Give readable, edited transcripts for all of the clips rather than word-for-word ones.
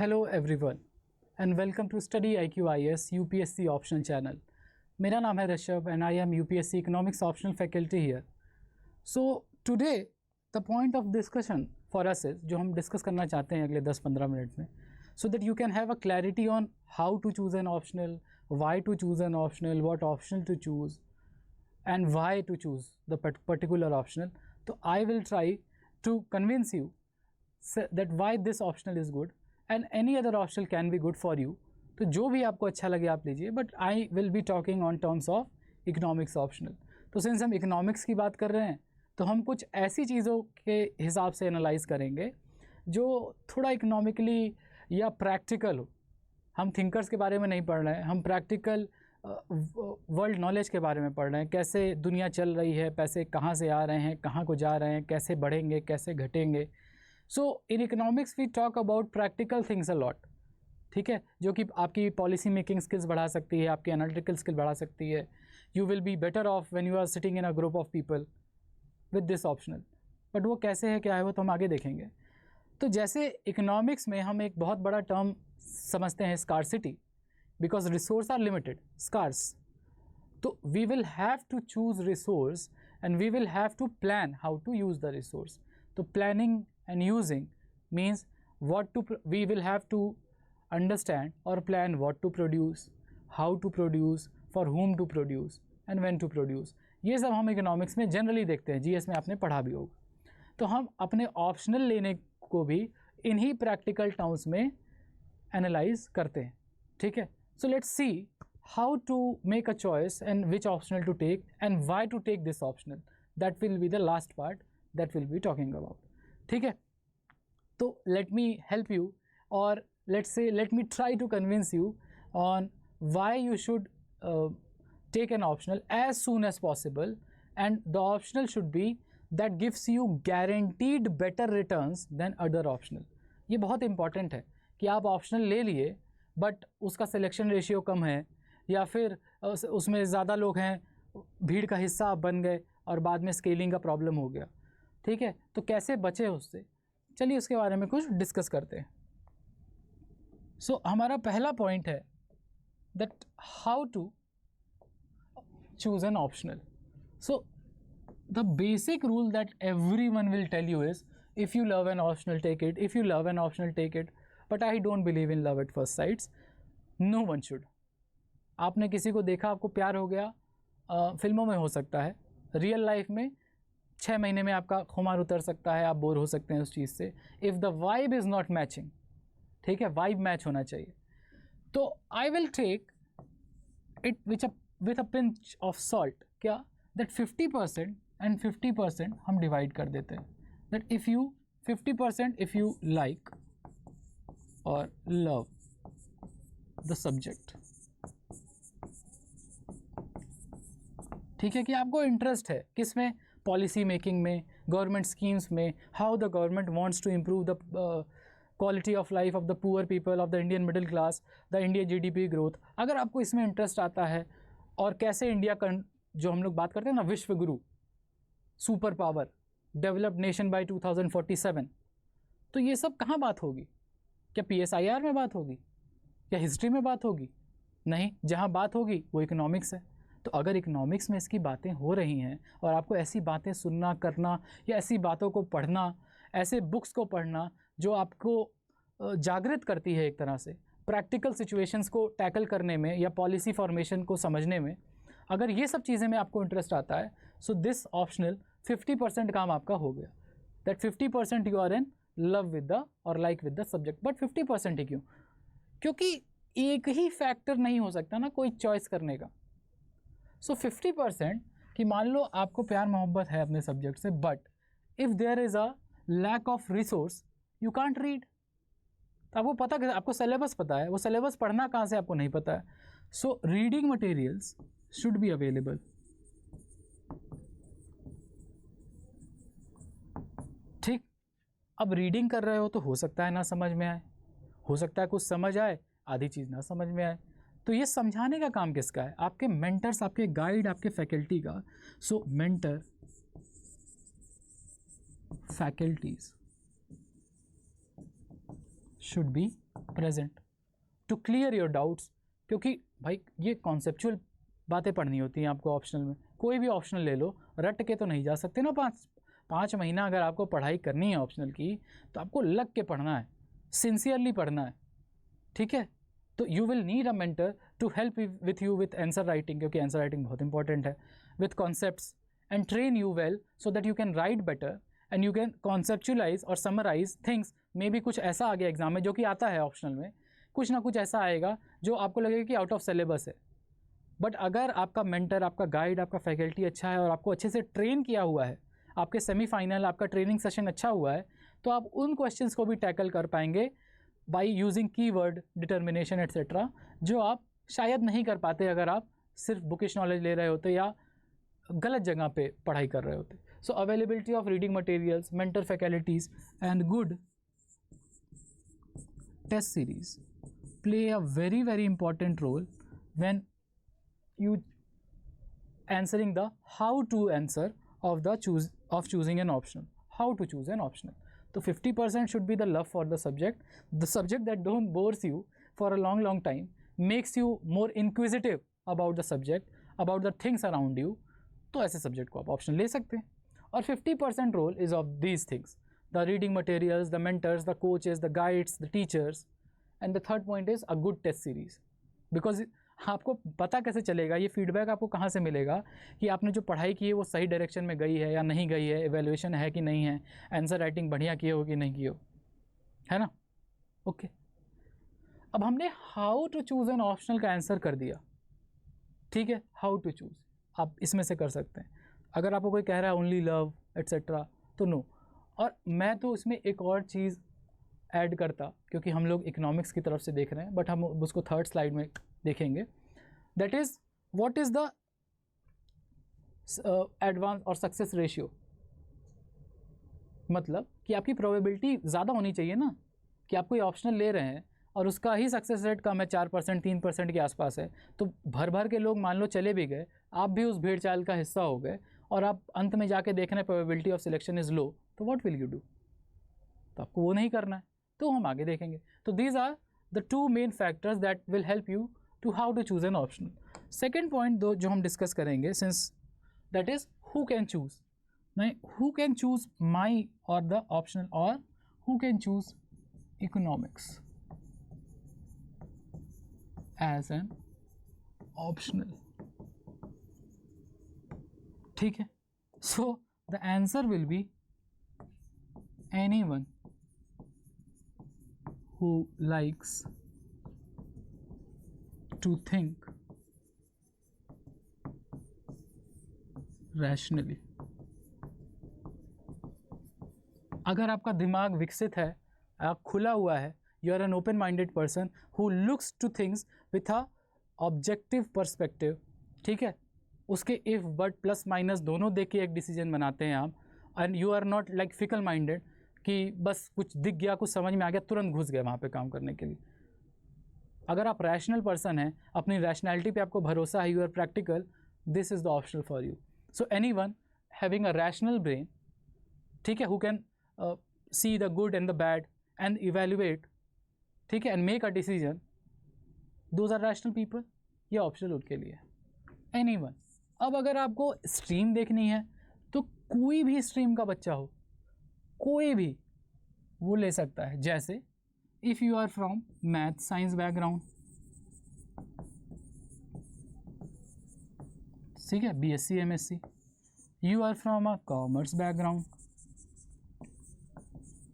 Hello everyone and welcome to study IQ IAS UPSC optional channel. मेरा नाम है Rishabh and I am UPSC economics optional faculty here. So today the point of discussion for us is, जो हम discuss करना चाहते हैं अगले 10-15 minute में, so that you can have a clarity on how to choose an optional, why to choose an optional, what optional to choose and why to choose the particular optional. So I will try to convince you that why this optional is good and any other optional can be good for you. तो जो भी आपको अच्छा लगे आप लीजिए, but I will be talking on terms of economics optional. तो since हम इकोनॉमिक्स की बात कर रहे हैं तो हम कुछ ऐसी चीज़ों के हिसाब से एनालाइज करेंगे जो थोड़ा इकोनॉमिकली या प्रैक्टिकल हो। हम थिंकर्स के बारे में नहीं पढ़ रहे हैं, हम प्रैक्टिकल वर्ल्ड नॉलेज के बारे में पढ़ रहे हैं। कैसे दुनिया चल रही है, पैसे कहाँ से आ रहे हैं, कहाँ को जा रहे हैं, कैसे बढ़ेंगे, कैसे घटेंगे। So in economics we talk about practical things a lot, ठीक है, जो कि आपकी पॉलिसी मेकिंग स्किल्स बढ़ा सकती है, आपकी एनालिटिकल स्किल बढ़ा सकती है। You will be better off when you are sitting in a group of people with this optional. But वो कैसे है, क्या है, वो तो हम आगे देखेंगे। तो जैसे इकोनॉमिक्स में हम एक बहुत बड़ा टर्म समझते हैं scarcity, because resources are limited, scarce. So we will have to choose resource and we will have to plan how to use the resource. So planning and using means we will have to understand or plan what to produce, how to produce, for whom to produce and when to produce. ये सब हम economics में generally देखते हैं, GS में आपने पढ़ा भी होगा। तो हम अपने ऑप्शनल लेने को भी इन्हीं प्रैक्टिकल टर्म्स में एनालाइज करते हैं, ठीक है। So let's see how to make a choice and which optional to take and why to take this optional. That will be the last part that we'll be talking about. ठीक है, तो let me help you, or let me try to convince you on why you should take an optional as soon as possible, and the optional should be that gives you guaranteed better returns than other optional. ये बहुत important है कि आप optional ले लिए but उसका selection ratio कम है, या फिर उसमें ज़्यादा लोग हैं, भीड़ का हिस्सा आप बन गए और बाद में स्केलिंग का प्रॉब्लम हो गया, ठीक है। तो कैसे बचे उससे, चलिए उसके बारे में कुछ डिस्कस करते हैं। सो हमारा पहला पॉइंट है that how to choose an optional. So the basic rule that everyone will tell you is, if you love an optional take it, if you love an optional take it. But I don't believe in love at first sights, no one should. आपने किसी को देखा, आपको प्यार हो गया, फिल्मों में हो सकता है, रियल लाइफ में 6 महीने में आपका खुमार उतर सकता है, आप बोर हो सकते हैं उस चीज़ से। If the vibe is not matching, ठीक है, वाइब मैच होना चाहिए। तो I will take it with a pinch of salt, क्या, दैट 50% एंड 50% हम डिवाइड कर देते हैं। That if you 50% if you like or love the subject, ठीक है, कि आपको इंटरेस्ट है किसमें, पॉलिसी मेकिंग में, गवर्नमेंट स्कीम्स में, how the government wants to improve the quality of life of the poor people, of the Indian middle class, the India GDP growth. अगर आपको इसमें इंटरेस्ट आता है, और कैसे इंडिया का, जो हम लोग बात करते हैं ना, विश्व गुरु, super power, developed nation by 2047, तो ये सब कहाँ बात होगी? क्या PSIR में बात होगी, क्या हिस्ट्री में बात होगी? नहीं, जहाँ बात होगी वो इकोनॉमिक्स है। तो अगर इकोनॉमिक्स में इसकी बातें हो रही हैं और आपको ऐसी बातें सुनना, करना, या ऐसी बातों को पढ़ना, ऐसे बुक्स को पढ़ना जो आपको जागृत करती है एक तरह से प्रैक्टिकल सिचुएशंस को टैकल करने में या पॉलिसी फॉर्मेशन को समझने में, अगर ये सब चीज़ें में आपको इंटरेस्ट आता है, सो दिस ऑप्शनल 50% काम आपका हो गया। That 50% you are in love with the or like with the subject. But 50% ही क्यों? क्योंकि एक ही फैक्टर नहीं हो सकता ना कोई चॉइस करने का। सो 50% कि मान लो आपको प्यार मोहब्बत है अपने सब्जेक्ट से, but if there is a lack of resource you can't read. तो आपको पता, आपको सिलेबस पता है, वो सिलेबस पढ़ना कहाँ से आपको नहीं पता है। So reading materials should be available, ठीक। अब रीडिंग कर रहे हो तो हो सकता है ना समझ में आए, हो सकता है कुछ समझ आए, आधी चीज़ ना समझ में आए। तो ये समझाने का काम किसका है? आपके मेंटर्स, आपके गाइड, आपके फैकल्टी का। So mentor, faculties should be present to clear your doubts, क्योंकि भाई ये कॉन्सेप्चुअल बातें पढ़नी होती हैं आपको ऑप्शनल में। कोई भी ऑप्शनल ले लो, रट के तो नहीं जा सकते ना। पाँच महीना अगर आपको पढ़ाई करनी है ऑप्शनल की, तो आपको लग के पढ़ना है, सिंसियरली पढ़ना है, ठीक है। तो you will need a mentor to help with you with answer writing, क्योंकि आंसर राइटिंग बहुत इंपॉर्टेंट है, with concepts and train you well so that you can write better and you can conceptualise और summarise things. Maybe कुछ ऐसा आ गया exam में जो कि आता है ऑप्शनल में, कुछ ना कुछ ऐसा आएगा जो आपको लगेगा कि आउट ऑफ सिलेबस है, बट अगर आपका मेंटर, आपका गाइड, आपका फैकल्टी अच्छा है और आपको अच्छे से ट्रेन किया हुआ है, आपके सेमीफाइनल, आपका ट्रेनिंग सेशन अच्छा हुआ है, तो आप उन क्वेश्चंस को भी टैकल कर पाएंगे by using keyword, determination etcetera, जो आप शायद नहीं कर पाते अगर आप सिर्फ बुकिश नॉलेज ले रहे होते या गलत जगह पे पढ़ाई कर रहे होते। So availability of reading materials, mentor faculties and good test series play a very very important role when you answering the how to answer of the choosing an optional, how to choose an optional. So 50% should be the love for the subject that don't bores you for a long time, makes you more inquisitive about the subject, about the things around you. तो ऐसे subject को आप option ले सकते हैं। और 50% role is of these things, the reading materials, the mentors, the coaches, the guides, the teachers, and the third point is a good test series. Because आपको पता कैसे चलेगा, ये फीडबैक आपको कहाँ से मिलेगा कि आपने जो पढ़ाई की है वो सही डायरेक्शन में गई है या नहीं गई है, एवेल्यूएशन है कि नहीं है, आंसर राइटिंग बढ़िया किए हो कि नहीं किए हो, है ना। ओके, अब हमने how to choose an optional का आंसर कर दिया, ठीक है। हाउ टू चूज़ आप इसमें से कर सकते हैं। अगर आपको कोई कह रहा है ओनली लव एट्सेट्रा, तो नो। और मैं तो इसमें एक और चीज़ ऐड करता, क्योंकि हम लोग इकोनॉमिक्स की तरफ से देख रहे हैं, बट हम उसको थर्ड स्लाइड में देखेंगे। That is what is the advance और सक्सेस रेशियो, मतलब कि आपकी प्रोबेबिलिटी ज़्यादा होनी चाहिए ना, कि आप कोई ऑप्शनल ले रहे हैं और उसका ही सक्सेस रेट कम है, 4%, 3% के आसपास है, तो भर भर के लोग मान लो चले भी गए, आप भी उस भीड़ चाल का हिस्सा हो गए, और आप अंत में जाके देख रहे हैं probability of selection is low, तो व्हाट विल यू डू? तो आपको वो नहीं करना है, तो हम आगे देखेंगे। तो these are the two main factors that will help you to how to choose an optional. Second point जो हम डिस्कस करेंगे, since that is who can choose, नहीं who can choose my or the optional, or who can choose economics as an optional, ठीक है। So the answer will be anyone who likes to think rationally। अगर आपका दिमाग विकसित है, आप खुला हुआ है, you are an open minded person who looks to things with a objective perspective, ठीक है। उसके इफ बट प्लस माइनस दोनों देख के एक डिसीजन बनाते हैं आप, and you are not like fickle minded कि बस कुछ दिख गया, कुछ समझ में आ गया, तुरंत घुस गए वहाँ पे काम करने के लिए। अगर आप रैशनल पर्सन हैं, अपनी रैशनैलिटी पे आपको भरोसा है, you are practical, this is the optional for you. So anyone having a rational brain, ठीक है, who can see the good and the bad and evaluate, ठीक है, and make a decision, those are rational people, ये optional उनके लिए है। anyone। अब अगर आपको स्ट्रीम देखनी है, तो कोई भी स्ट्रीम का बच्चा हो, कोई भी वो ले सकता है। जैसे if you are from math science background, ठीक है, BSc MSc, you are from a commerce background,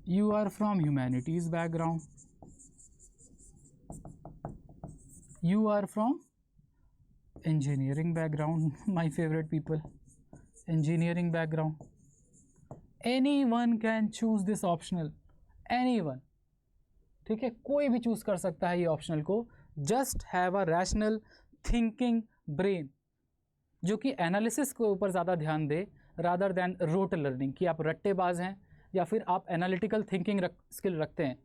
you are from humanities background, you are from engineering background, my favorite people, engineering background, anyone can choose this optional, anyone, ठीक है, कोई भी choose कर सकता है ये ऑप्शनल को। Just have a rational thinking brain, जो कि एनालिसिस के ऊपर ज़्यादा ध्यान दे रादर देन रोट लर्निंग, कि आप रट्टेबाज हैं या फिर आप एनालिटिकल थिंकिंग स्किल रखते हैं,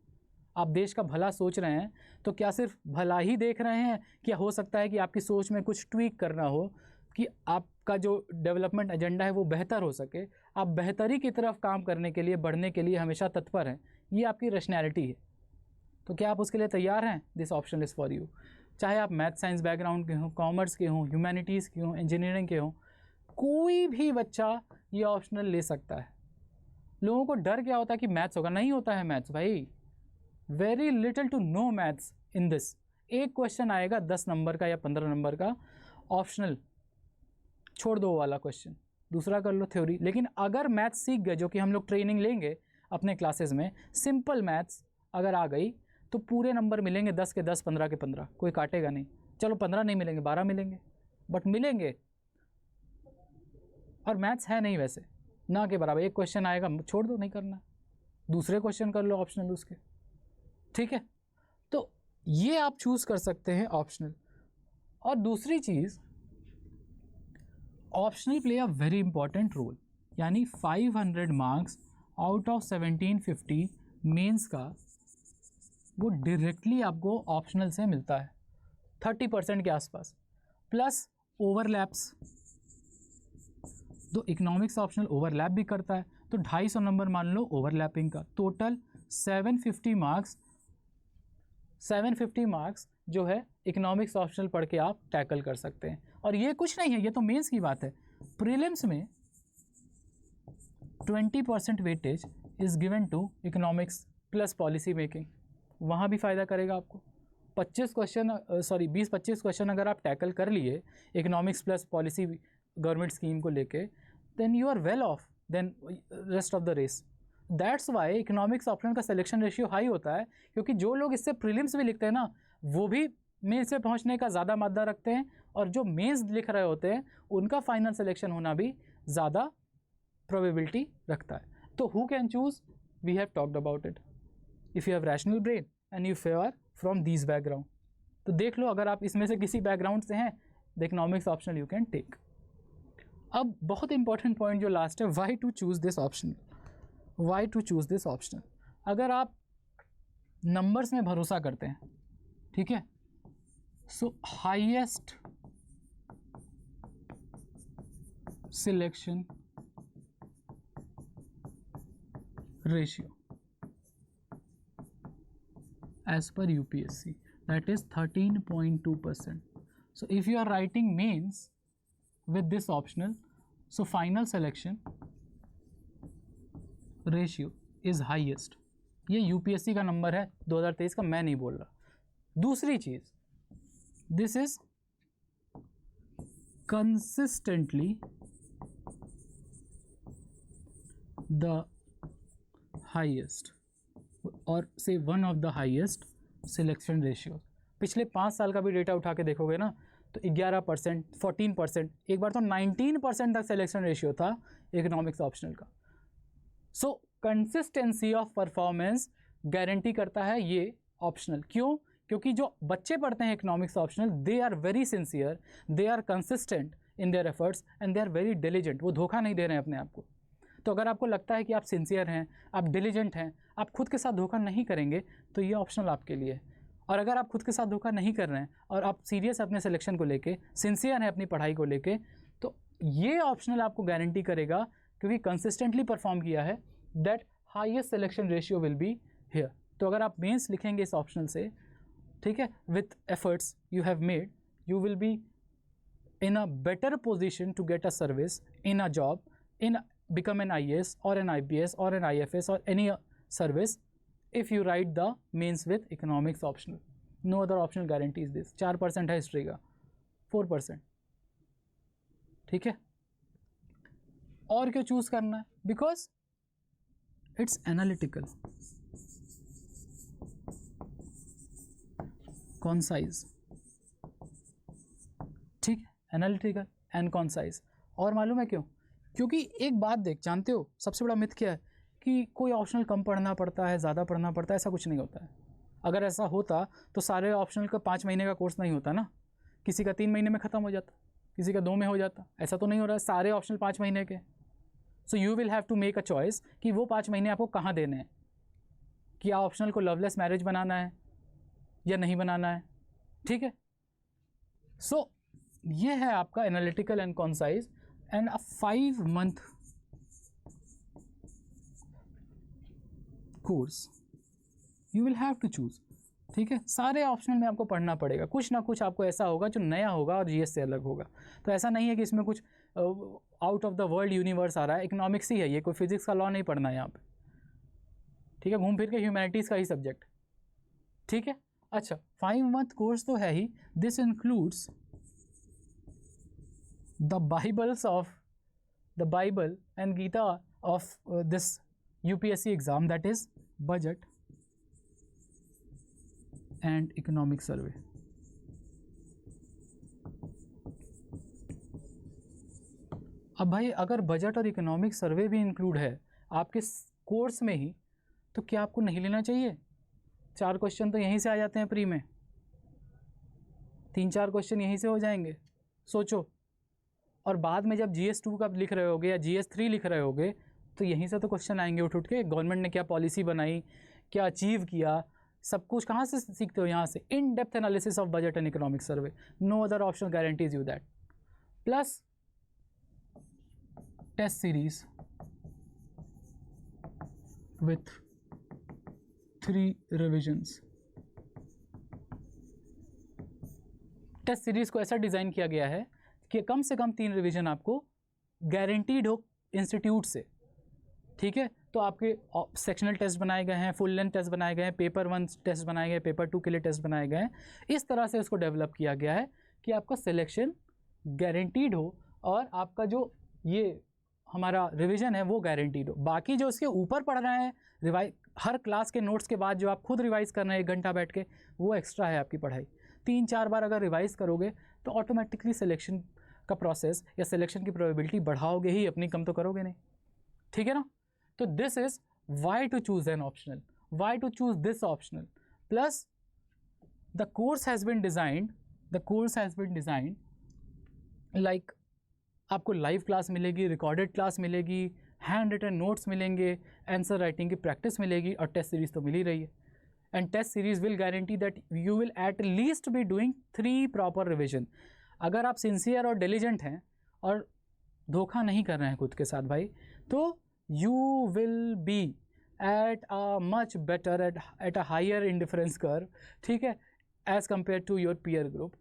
आप देश का भला सोच रहे हैं, तो क्या सिर्फ भला ही देख रहे हैं? क्या हो सकता है कि आपकी सोच में कुछ ट्वीक करना हो, कि आपका जो डेवलपमेंट एजेंडा है वो बेहतर हो सके, आप बेहतरी की तरफ काम करने के लिए, बढ़ने के लिए हमेशा तत्पर हैं, ये आपकी रैशनैलिटी है। तो क्या आप उसके लिए तैयार हैं? This option is for you. चाहे आप मैथ साइंस बैकग्राउंड के हों, कॉमर्स के हों, ह्यूमैनिटीज़ के हों, इंजीनियरिंग के हों, कोई भी बच्चा ये ऑप्शनल ले सकता है। लोगों को डर क्या होता है कि मैथ्स होगा, नहीं होता है मैथ्स भाई, very little to no maths in this. एक क्वेश्चन आएगा 10 नंबर का या 15 नंबर का ऑप्शनल, छोड़ दो वाला क्वेश्चन, दूसरा कर लो थ्योरी। लेकिन अगर मैथ्स सीख गए, जो कि हम लोग ट्रेनिंग लेंगे अपने क्लासेस में, सिंपल मैथ्स अगर आ गई तो पूरे नंबर मिलेंगे, 10 के 10, 15 के 15, कोई काटेगा नहीं। चलो 15 नहीं मिलेंगे, 12 मिलेंगे, बट मिलेंगे। और मैथ्स है नहीं वैसे ना के बराबर, एक क्वेश्चन आएगा छोड़ दो, नहीं करना, दूसरे क्वेश्चन कर लो ऑप्शनल उसके, ठीक है। तो ये आप चूज़ कर सकते हैं ऑप्शनल। और दूसरी चीज़, optional play a very important role, यानी 500 मार्क्स आउट ऑफ 1750 मेंस का वो डायरेक्टली आपको ऑप्शनल से मिलता है, 30% के आसपास, प्लस ओवरलैप्स। तो इकोनॉमिक्स ऑप्शनल ओवरलैप भी करता है, तो 250 नंबर मान लो ओवरलैपिंग का, टोटल 750 मार्क्स जो है इकोनॉमिक्स ऑप्शनल पढ़ के आप टैकल कर सकते हैं। और ये कुछ नहीं है, ये तो मेंस की बात है। प्रीलिम्स में 20% weightage is given to economics plus policy making, वहाँ भी फ़ायदा करेगा आपको। 20-25 क्वेश्चन अगर आप टैकल कर लिए economics plus policy government scheme को लेके, then you are well off than rest of the race. That's why economics optional का सिलेक्शन रेशियो हाई होता है, क्योंकि जो लोग इससे प्रीलिम्स भी लिखते हैं ना, वो भी मेंस से पहुंचने का ज़्यादा मादा रखते हैं, और जो मेंस लिख रहे होते हैं उनका फाइनल सिलेक्शन होना भी ज़्यादा प्रोबेबिलिटी रखता है। तो who can choose? We have talked about it. If you have rational brain and if you are from these background, तो देख लो अगर आप इसमें से किसी बैकग्राउंड से हैं, the economics optional you can take. अब बहुत इंपॉर्टेंट पॉइंट जो लास्ट है, why to choose this optional, why to choose this optional. अगर आप नंबर्स में भरोसा करते हैं, ठीक है, so highest selection ratio as per UPSC, that is 13.2%. So if you are writing mains with this optional, so final selection ratio is highest. ये UPSC का नंबर है 2023 का, मैं नहीं बोल रहा। दूसरी चीज, this is consistently the highest और से one of the highest selection ratio. पिछले 5 साल का भी डेटा उठा के देखोगे ना, तो 11%, 14%, एक बार तो 19% तक सिलेक्शन रेशियो था इकोनॉमिक्स ऑप्शनल का। सो कंसिस्टेंसी ऑफ परफॉर्मेंस गारंटी करता है ये ऑप्शनल। क्यों? क्योंकि जो बच्चे पढ़ते हैं economics optional, they are very sincere, they are consistent in their efforts and they are very diligent. वो धोखा नहीं दे रहे हैं अपने आप को। तो अगर आपको लगता है कि आप सिंसियर हैं, आप डिलीजेंट हैं, आप खुद के साथ धोखा नहीं करेंगे, तो ये ऑप्शनल आपके लिए है। और अगर आप खुद के साथ धोखा नहीं कर रहे हैं और आप सीरियस अपने सिलेक्शन को लेके, सिंसियर हैं अपनी पढ़ाई को लेके, तो ये ऑप्शनल आपको गारंटी करेगा, क्योंकि कंसिस्टेंटली परफॉर्म किया है, that highest selection ratio will be here. तो अगर आप मेंस लिखेंगे इस ऑप्शनल से, ठीक है, with efforts you have made, you will be in a better position to get a service in a job, in become an IAS or an IPS or an IFS or any service if you write the mains with economics optional. No other optional guarantees this. 4% है history का, 4%, ठीक है। और क्यों choose करना है? Because it's analytical, concise, ठीक है, एनालिटिकल एंड कॉन्साइज। और मालूम है क्यों? क्योंकि एक बात देख, जानते हो सबसे बड़ा मिथ क्या है कि कोई ऑप्शनल कम पढ़ना पड़ता है, ज़्यादा पढ़ना पड़ता है, ऐसा कुछ नहीं होता है। अगर ऐसा होता तो सारे ऑप्शनल का 5 महीने का कोर्स नहीं होता ना, किसी का 3 महीने में ख़त्म हो जाता, किसी का 2 में हो जाता। ऐसा तो नहीं हो रहा है, सारे ऑप्शनल 5 महीने के। So you will have to make a choice कि वो 5 महीने आपको कहाँ देने हैं, क्या ऑप्शनल को लवलेस मैरिज बनाना है या नहीं बनाना है, ठीक है। सो ये है आपका analytical and concise, and a 5-month course you will have to choose ठीक है, सारे ऑप्शनल में आपको पढ़ना पड़ेगा, कुछ ना कुछ आपको ऐसा होगा जो नया होगा और जीएस से अलग होगा। तो ऐसा नहीं है कि इसमें कुछ out of the world universe आ रहा है, इकोनॉमिक्स ही है ये, कोई फिजिक्स का लॉ नहीं पढ़ना है यहाँ पे, ठीक है, घूम फिर के ह्यूमैनिटीज़ का ही सब्जेक्ट, ठीक है। अच्छा, 5 मंथ कोर्स तो है ही, this includes the bible and Gita of this UPSC exam, that is budget and economic survey. अब भाई अगर बजट और इकोनॉमिक सर्वे भी इंक्लूड है आपके कोर्स में ही, तो क्या आपको नहीं लेना चाहिए? 4 क्वेश्चन तो यहीं से आ जाते हैं प्री में, 3-4 क्वेश्चन यहीं से हो जाएंगे, सोचो। और बाद में जब GS2 का लिख रहे होगे या GS3 लिख रहे होगे, तो यहीं से तो क्वेश्चन आएंगे उठ के, गवर्नमेंट ने क्या पॉलिसी बनाई, क्या अचीव किया, सब कुछ कहाँ से सीखते हो? यहाँ से, in depth analysis of budget and economic survey, no other option guarantees you that. Plus test series with 3 revisions. Test series को ऐसा डिज़ाइन किया गया है कि कम से कम 3 रिवीजन आपको गारंटीड हो इंस्टीट्यूट से, ठीक है। तो आपके सेक्शनल टेस्ट बनाए गए हैं, फुल लेंथ टेस्ट बनाए गए हैं, पेपर 1 टेस्ट बनाए गए हैं, पेपर 2 के लिए टेस्ट बनाए गए हैं। इस तरह से उसको डेवलप किया गया है कि आपका सिलेक्शन गारंटीड हो और आपका जो ये हमारा रिवीजन है वो गारंटीड हो। बाकी जो उसके ऊपर पढ़ रहे हैं रिवाइज, हर क्लास के नोट्स के बाद जो आप खुद रिवाइज़ कर रहे हैं 1 घंटा बैठ के, वो एक्स्ट्रा है आपकी पढ़ाई। 3-4 बार अगर रिवाइज़ करोगे तो ऑटोमेटिकली सिलेक्शन का प्रोसेस या सिलेक्शन की प्रोबेबिलिटी बढ़ाओगे ही, अपनी कम तो करोगे नहीं, ठीक है ना। तो this is why to choose an optional, why to choose this optional. Plus the course has been designed like आपको लाइव क्लास मिलेगी, रिकॉर्डेड क्लास मिलेगी, हैंड रिटन नोट्स मिलेंगे, आंसर राइटिंग की प्रैक्टिस मिलेगी, और टेस्ट सीरीज़ तो मिल ही रही है। And test series will guarantee that you will at least be doing 3 proper revision. अगर आप सिंसियर और डिलीजेंट हैं और धोखा नहीं कर रहे हैं खुद के साथ भाई, तो you will be at a much better, at a higher indifference curve, ठीक है, as compare to your peer group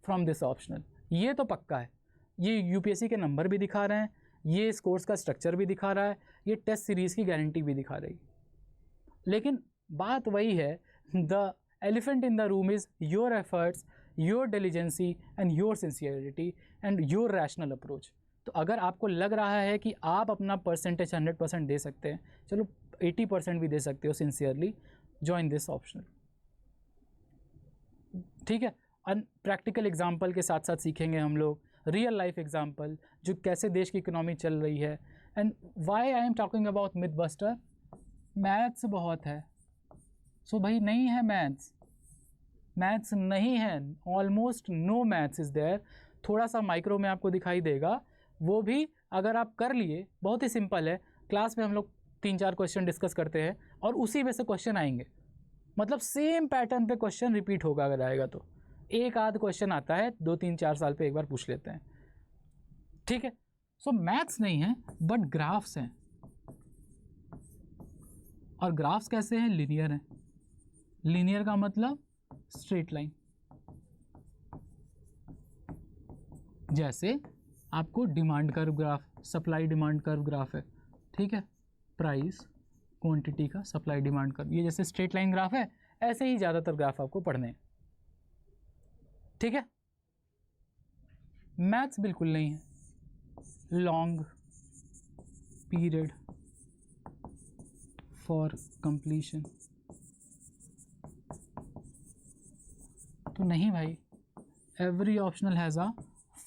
from this optional. ये तो पक्का है, ये यूपीएससी के नंबर भी दिखा रहे हैं, ये इस कोर्स का स्ट्रक्चर भी दिखा रहा है, ये टेस्ट सीरीज़ की गारंटी भी दिखा रही। लेकिन बात वही है, the elephant in the room is your efforts, your diligency and your sincerity and your rational approach. तो अगर आपको लग रहा है कि आप अपना परसेंटेज 100% दे सकते हैं, चलो 80% भी दे सकते हो सिंसियरली, जॉइन दिस ऑप्शनल, ठीक है। प्रैक्टिकल एग्जाम्पल के साथ साथ सीखेंगे हम लोग, रियल लाइफ एग्जाम्पल, जो कैसे देश की इकोनॉमी चल रही है। And why I am talking about myth buster, maths बहुत है, सो भाई नहीं है मैथ्स नहीं है, almost no maths is there. थोड़ा सा माइक्रो में आपको दिखाई देगा, वो भी अगर आप कर लिए, बहुत ही सिंपल है। क्लास में हम लोग 3-4 क्वेश्चन डिस्कस करते हैं और उसी में से क्वेश्चन आएंगे, मतलब सेम पैटर्न पे क्वेश्चन रिपीट होगा। अगर आएगा तो एक आध क्वेश्चन आता है 2-3-4 साल पे एक बार पूछ लेते हैं, ठीक है। सो मैथ्स नहीं है बट ग्राफ्स हैं, और ग्राफ्स कैसे हैं? लीनियर हैं। लीनियर का मतलब स्ट्रेट लाइन। जैसे आपको demand curve graph, supply demand curve graph है, ठीक है, प्राइस क्वांटिटी का सप्लाई डिमांड कर्व, ये जैसे स्ट्रेट लाइन ग्राफ है, ऐसे ही ज़्यादातर ग्राफ आपको पढ़ने हैं, ठीक है। मैथ्स बिल्कुल नहीं है। लॉन्ग पीरियड फॉर कंप्लीशन तो नहीं भाई, every optional has a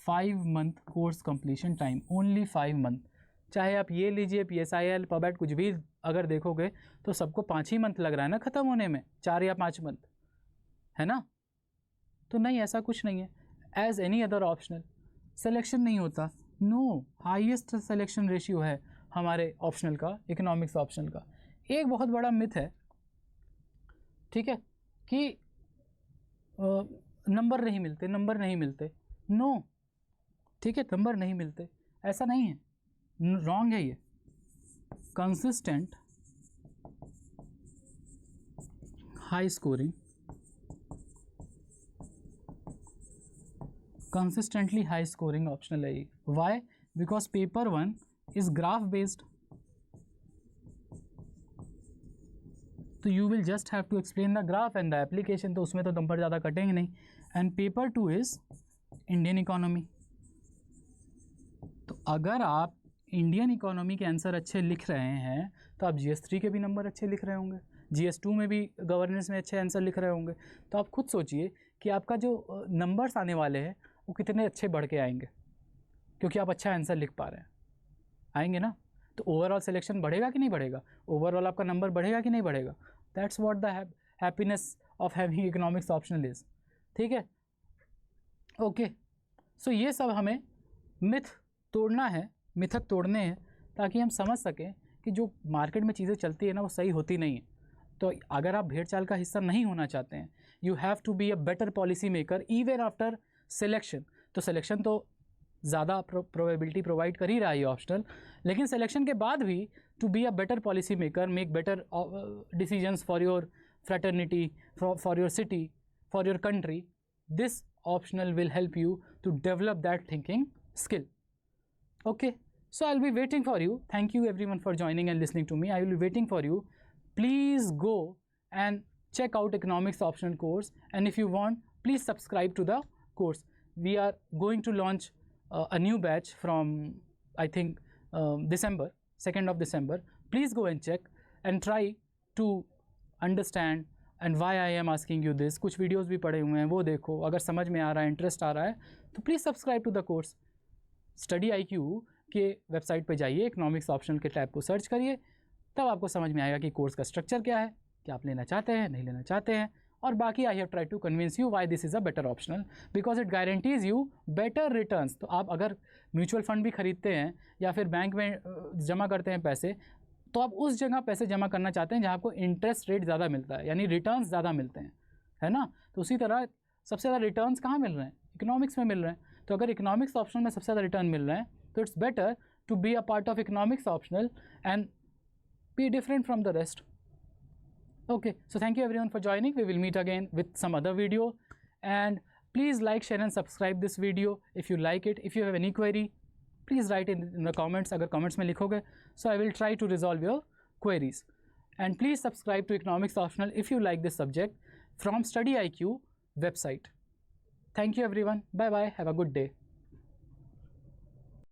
5 month course completion time, only 5 month. चाहे आप ये लीजिए PSIL, पबैट, कुछ भी अगर देखोगे तो सबको 5 ही मंथ लग रहा है ना ख़त्म होने में, 4 या 5 मंथ, है ना। तो नहीं, ऐसा कुछ नहीं है। As any other optional selection नहीं होता, नो, हाईएस्ट सिलेक्शन रेशियो है हमारे ऑप्शनल का, इकोनॉमिक्स ऑप्शनल का। एक बहुत बड़ा मिथ है, ठीक है, कि नंबर नहीं मिलते, नो, ठीक है, नंबर नहीं मिलते, ऐसा नहीं है, रॉन्ग है ये। Consistent high scoring consistently high scoring optional है ये. Why? Because paper 1 is graph based. तो you will just have to explain the graph and the application, तो उसमें तो नंबर ज़्यादा कटेंगे नहीं. And paper 2 is Indian economy. तो अगर आप इंडियन इकोनॉमी के आंसर अच्छे लिख रहे हैं तो आप GS3 के भी नंबर अच्छे लिख रहे होंगे, GS2 में भी गवर्नेंस में अच्छे आंसर लिख रहे होंगे. तो आप खुद सोचिए कि आपका जो नंबर्स आने वाले हैं वो कितने अच्छे बढ़ के आएंगे, क्योंकि आप अच्छा आंसर लिख पा रहे हैं. आएंगे ना. तो ओवरऑल सिलेक्शन बढ़ेगा कि नहीं बढ़ेगा, ओवरऑल आपका नंबर बढ़ेगा कि नहीं बढ़ेगा. That's what the happiness of having economics optional is. ठीक है, ओके. सो ये सब हमें मिथ तोड़ना है, मिथक तोड़ने हैं, ताकि हम समझ सकें कि जो मार्केट में चीज़ें चलती है ना वो सही होती नहीं है. तो अगर आप भेड़ चाल का हिस्सा नहीं होना चाहते हैं, you have to be a better policy maker even after selection. तो सिलेक्शन तो ज़्यादा प्रोबेबिलिटी प्रोवाइड कर ही रहा है ये ऑप्शनल, लेकिन सिलेक्शन के बाद भी to be a better policy maker, make better decisions for your fraternity, for your city, for your country, this optional will help you to develop that thinking skill. Okay, so I'll be waiting for you. Thank you everyone for joining and listening to me. I will be waiting for you. Please go and check out economics optional course, and if you want, please subscribe to the course. We are going to launch a new batch from I think December, 2nd of December. Please go and check and try to understand and why I am asking you this. कुछ videos भी पड़े हुए हैं, वो देखो. अगर समझ में आ रहा है, इंटरेस्ट आ रहा है, तो please subscribe to the course. Study IQ के वेबसाइट पे जाइए, इकोनॉमिक्स ऑप्शनल के टैब को सर्च करिए, तब आपको समझ में आएगा कि कोर्स का स्ट्रक्चर क्या है, क्या आप लेना चाहते हैं, नहीं लेना चाहते हैं. और बाकी I have try to convince you why this is a better optional, because it guarantees you better returns. तो आप अगर म्यूचुअल फंड भी खरीदते हैं या फिर बैंक में जमा करते हैं पैसे, तो आप उस जगह पैसे जमा करना चाहते हैं जहाँ आपको इंटरेस्ट रेट ज़्यादा मिलता है, यानी रिटर्न्स ज़्यादा मिलते हैं, है ना. तो उसी तरह सबसे ज़्यादा रिटर्न्स कहाँ मिल रहे हैं, इकोनॉमिक्स में मिल रहे हैं. तो अगर इकोनॉमिक्स ऑप्शनल में सबसे ज़्यादा रिटर्न मिल रहे हैं, तो it's better to be a part of economics optional and be different from the rest. Okay, so thank you everyone for joining. We will meet again with some other video, and please like, share and subscribe this video if you like it. If you have any query, please write in the comments. अगर comments में लिखोगे, so I will try to resolve your queries. And please subscribe to economics optional if you like this subject from Study IQ website. Thank you everyone. Bye bye. Have a good day.